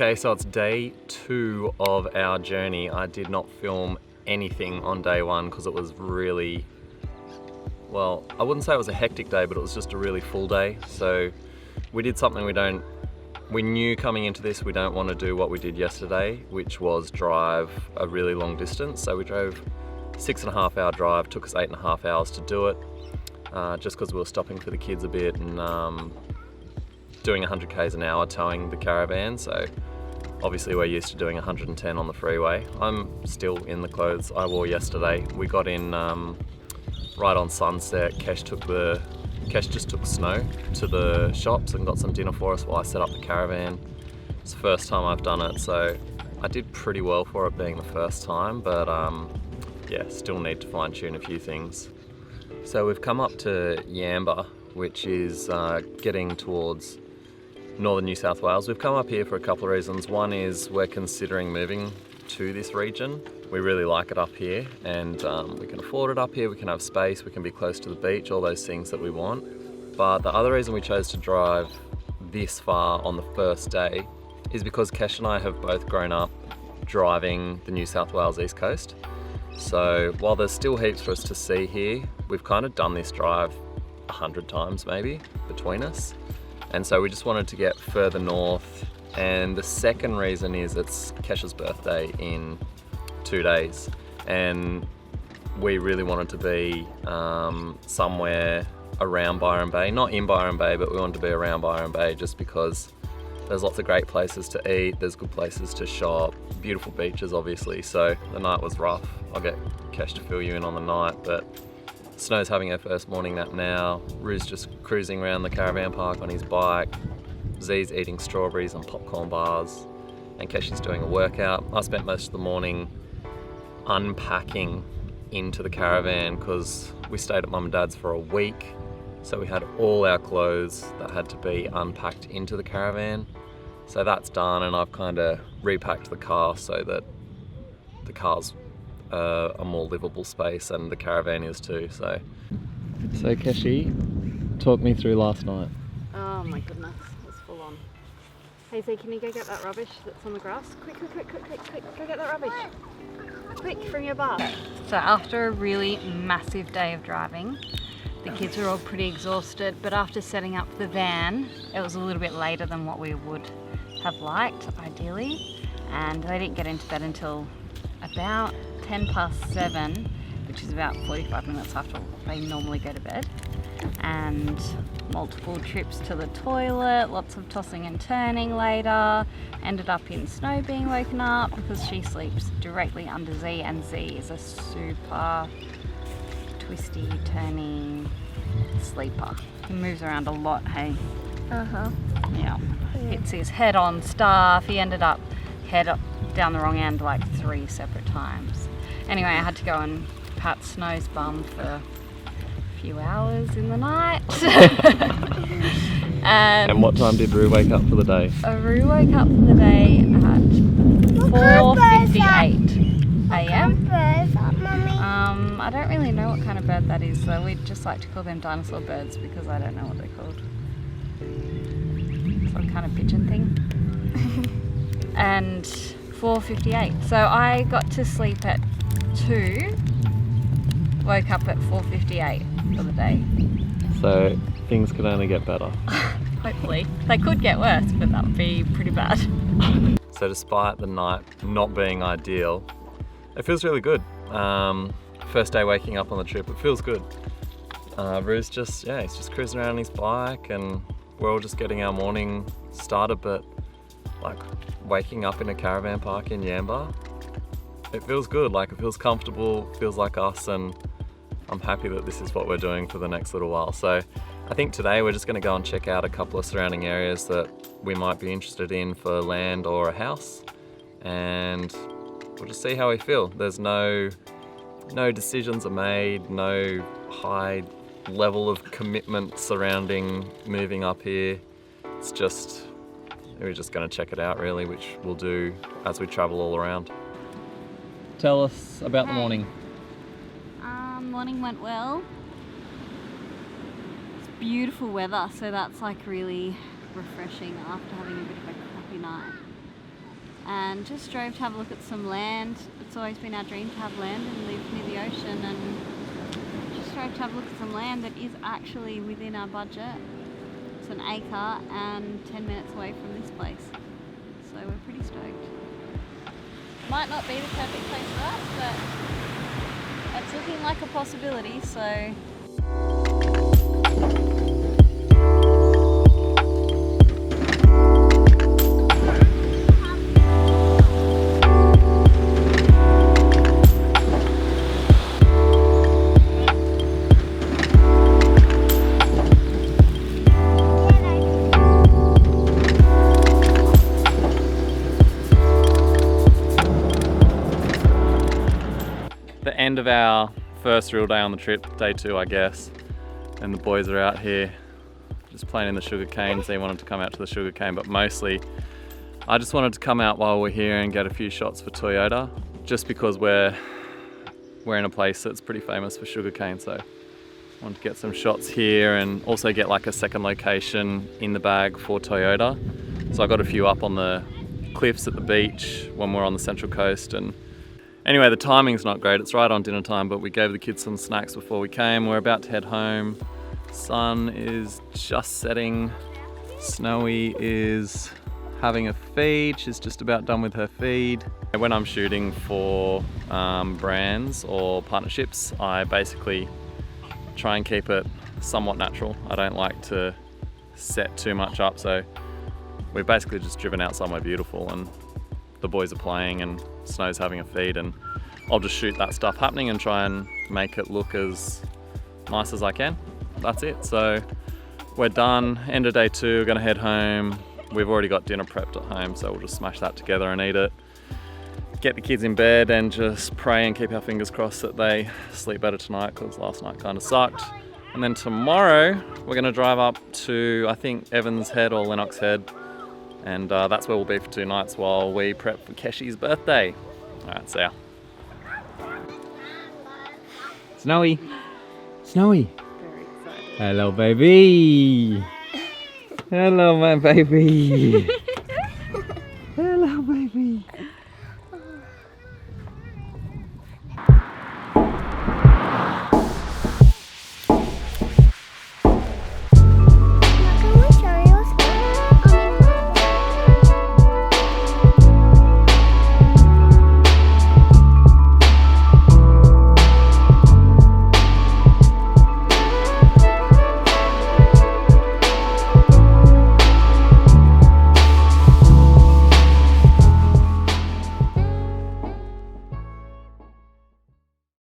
Okay, so it's day 2 of our journey. I did not film anything on day 1 because it was really, well, I wouldn't say it was a hectic day, but it was just a really full day. So we did something we knew coming into this we don't want to do what we did yesterday, which was drive a really long distance. So we drove 6.5 hour drive, took us 8.5 hours to do it, just because we were stopping for the kids a bit and doing 100 k's an hour towing the caravan. So obviously we're used to doing 110 on the freeway. I'm still in the clothes I wore yesterday. We got in right on sunset. Kesh just took Snow to the shops and got some dinner for us while I set up the caravan. It's the first time I've done it, so I did pretty well for it being the first time, but yeah, still need to fine tune a few things. So we've come up to Yamba, which is getting towards northern New South Wales. We've come up here for a couple of reasons. One is we're considering moving to this region. We really like it up here, and we can afford it up here, we can have space, we can be close to the beach, all those things that we want. But the other reason we chose to drive this far on the first day is because Kesh and I have both grown up driving the New South Wales East Coast. So while there's still heaps for us to see here, we've kind of done this drive 100 times maybe between us. And so we just wanted to get further north. And the second reason is it's Kesh's birthday in 2 days. And we really wanted to be somewhere around Byron Bay. Not in Byron Bay, but we wanted to be around Byron Bay just because there's lots of great places to eat, there's good places to shop, beautiful beaches obviously. So the night was rough. I'll get Kesh to fill you in on the night, but Snow's having her first morning nap now. Ru's just cruising around the caravan park on his bike. Z's eating strawberries and popcorn bars. And Keshi's doing a workout. I spent most of the morning unpacking into the caravan because we stayed at Mum and Dad's for a week. So we had all our clothes that had to be unpacked into the caravan. So that's done, and I've kind of repacked the car so that the car's a more livable space, and the caravan is too. So Keshi, talk me through last night. Oh my goodness, it was full on. Hey Z, can you go get that rubbish that's on the grass? Quick, go get that rubbish. Quick, from your bar. So after a really massive day of driving, the kids were all pretty exhausted, but after setting up the van, it was a little bit later than what we would have liked, ideally, and they didn't get into bed until about 7:10, which is about 45 minutes after they normally go to bed. And multiple trips to the toilet, lots of tossing and turning later, ended up in Snow being woken up because she sleeps directly under Z, and Z is a super twisty, turning sleeper. He moves around a lot, hey? Yeah. Hits his head on stuff. He ended up head up down the wrong end like 3 separate times. Anyway, I had to go and pat Snow's bum for a few hours in the night. And what time did Ru wake up for the day? Ru woke up for the day at 4:58 a.m. I don't really know what kind of bird that is, so we just like to call them dinosaur birds because I don't know what they're called. Some kind of pigeon thing. And 4:58. So I got to sleep at 2, woke up at 4:58 for the day. So things could only get better. Hopefully. They could get worse, but that would be pretty bad. So despite the night not being ideal, it feels really good. First day waking up on the trip, it feels good. Ru's he's just cruising around on his bike, and we're all just getting our morning started, but like waking up in a caravan park in Yamba, it feels good, like it feels comfortable, feels like us, and I'm happy that this is what we're doing for the next little while. So I think today we're just going to go and check out a couple of surrounding areas that we might be interested in for land or a house, and we'll just see how we feel. There's no decisions are made, no high level of commitment surrounding moving up here. It's just, we're just going to check it out really, which we'll do as we travel all around. Tell us about the morning. Morning went well. It's beautiful weather, so that's like really refreshing after having a bit of a crappy night. and just drove to have a look at some land. It's always been our dream to have land and live near the ocean, and just drove to have a look at some land that is actually within our budget. It's an acre and 10 minutes away from this place, so we're pretty stoked. Might not be the perfect place for us, but it's looking like a possibility, so. End of our first real day on the trip, day 2 I guess, and the boys are out here just playing in the sugar canes. They wanted to come out to the sugar cane, but mostly I just wanted to come out while we're here and get a few shots for Toyota, just because we're in a place that's pretty famous for sugar cane, so I wanted to get some shots here and also get like a second location in the bag for Toyota. So I got a few up on the cliffs at the beach when we're on the Central Coast. And anyway, the timing's not great, it's right on dinner time, but we gave the kids some snacks before we came. We're about to head home. Sun is just setting. Snowy is having a feed, she's just about done with her feed. When I'm shooting for brands or partnerships, I basically try and keep it somewhat natural. I don't like to set too much up, so we've basically just driven out somewhere beautiful and the boys are playing and Snow's having a feed, and I'll just shoot that stuff happening and try and make it look as nice as I can. That's it. So we're done. End of day 2, we're gonna head home. We've already got dinner prepped at home, so we'll just smash that together and eat it. Get the kids in bed and just pray and keep our fingers crossed that they sleep better tonight, because last night kind of sucked. And then tomorrow we're gonna drive up to, I think, Evans Head or Lennox Head, and that's where we'll be for 2 nights while we prep for Keshi's birthday. All right, see ya. Snowy. Snowy. Very excited. Hello, baby. Hello, my baby.